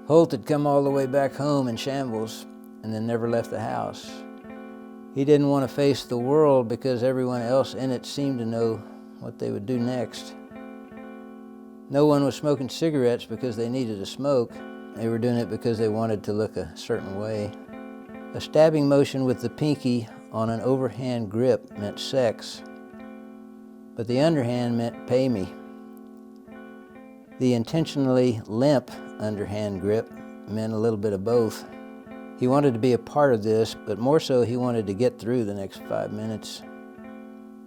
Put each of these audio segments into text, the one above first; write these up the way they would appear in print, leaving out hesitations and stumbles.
Holt had come all the way back home in shambles and then never left the house. He didn't want to face the world because everyone else in it seemed to know what they would do next. No one was smoking cigarettes because they needed a smoke. They were doing it because they wanted to look a certain way. A stabbing motion with the pinky on an overhand grip meant sex, but the underhand meant pay me. The intentionally limp underhand grip meant a little bit of both. He wanted to be a part of this, but more so he wanted to get through the next 5 minutes.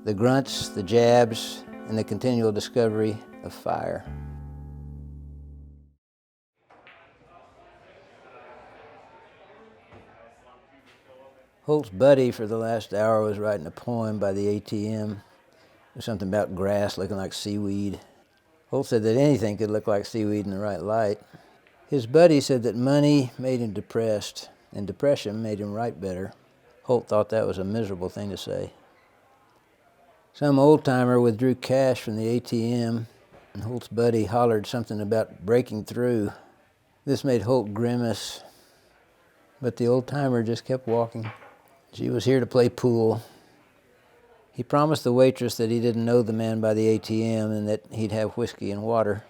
The grunts, the jabs, and the continual discovery of fire. Holt's buddy for the last hour was writing a poem by the ATM. It was something about grass looking like seaweed. Holt said that anything could look like seaweed in the right light. His buddy said that money made him depressed, and depression made him write better. Holt thought that was a miserable thing to say. Some old-timer withdrew cash from the ATM, and Holt's buddy hollered something about breaking through. This made Holt grimace, but the old-timer just kept walking. She was here to play pool. He promised the waitress that he didn't know the man by the ATM and that he'd have whiskey and water.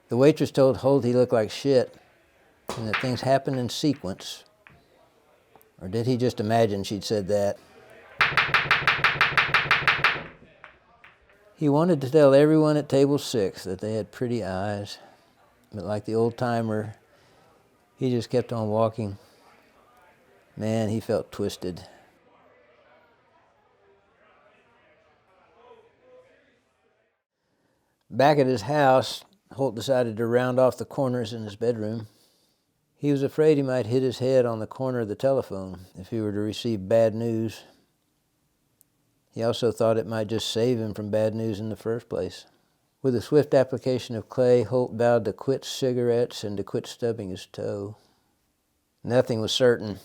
The waitress told Holt he looked like shit and that things happened in sequence. Or did he just imagine she'd said that? He wanted to tell everyone at table 6 that they had pretty eyes, but like the old-timer, he just kept on walking. Man, he felt twisted. Back at his house, Holt decided to round off the corners in his bedroom. He was afraid he might hit his head on the corner of the telephone if he were to receive bad news. He also thought it might just save him from bad news in the first place. With a swift application of clay, Holt vowed to quit cigarettes and to quit stubbing his toe. Nothing was certain,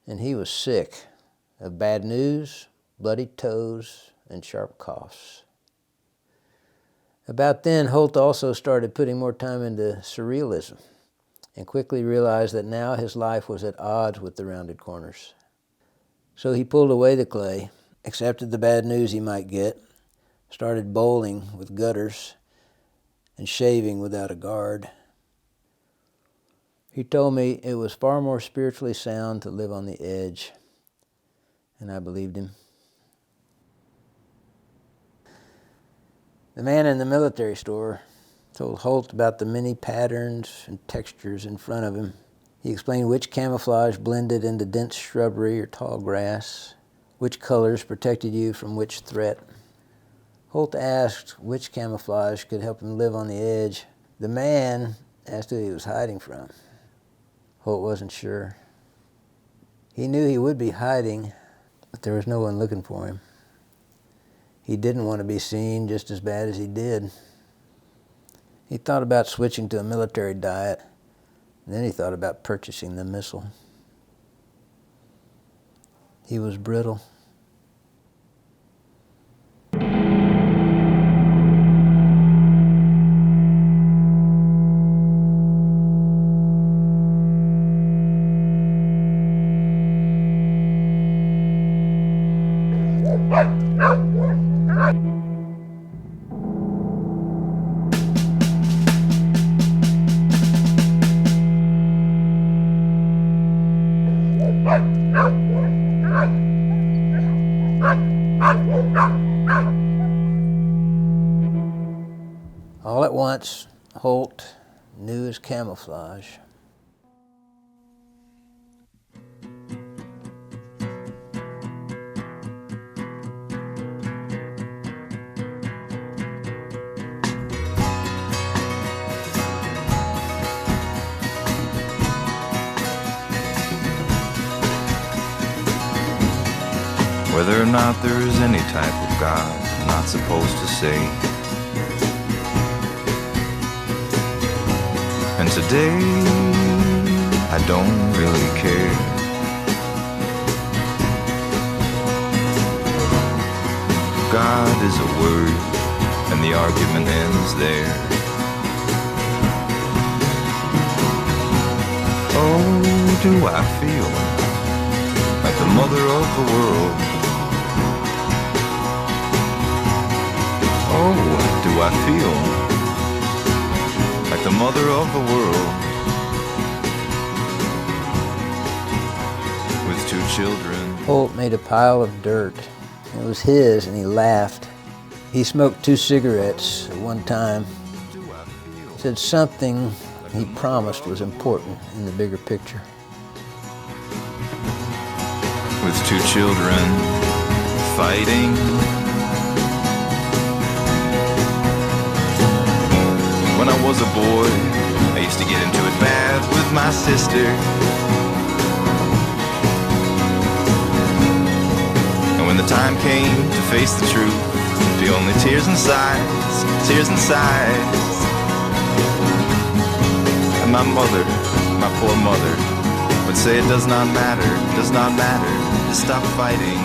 and he was sick of bad news, bloody toes, and sharp coughs. About then, Holt also started putting more time into surrealism and quickly realized that now his life was at odds with the rounded corners. So he pulled away the clay, accepted the bad news he might get, started bowling with gutters, and shaving without a guard. He told me it was far more spiritually sound to live on the edge, and I believed him. The man in the military store told Holt about the many patterns and textures in front of him. He explained which camouflage blended into dense shrubbery or tall grass, which colors protected you from which threat. Holt asked which camouflage could help him live on the edge. The man asked who he was hiding from. Holt wasn't sure. He knew he would be hiding, but there was no one looking for him. He didn't want to be seen just as bad as he did. He thought about switching to a military diet, and then he thought about purchasing the missile. He was brittle. All at once, Holt knew his camouflage. Whether or not there is any type of God, I'm not supposed to say. And today, I don't really care. God is a word, and the argument ends there. Oh, do I feel like the mother of the world? Oh, do I feel like the mother of the world? With 2 children. Holt made a pile of dirt. It was his, and he laughed. He smoked 2 cigarettes at one time. Said something he promised was important in the bigger picture. With 2 children fighting. When I was a boy, I used to get into it bad with my sister. And when the time came to face the truth, the only tears and sighs, tears and sighs. And my mother, my poor mother, would say it does not matter, to stop fighting.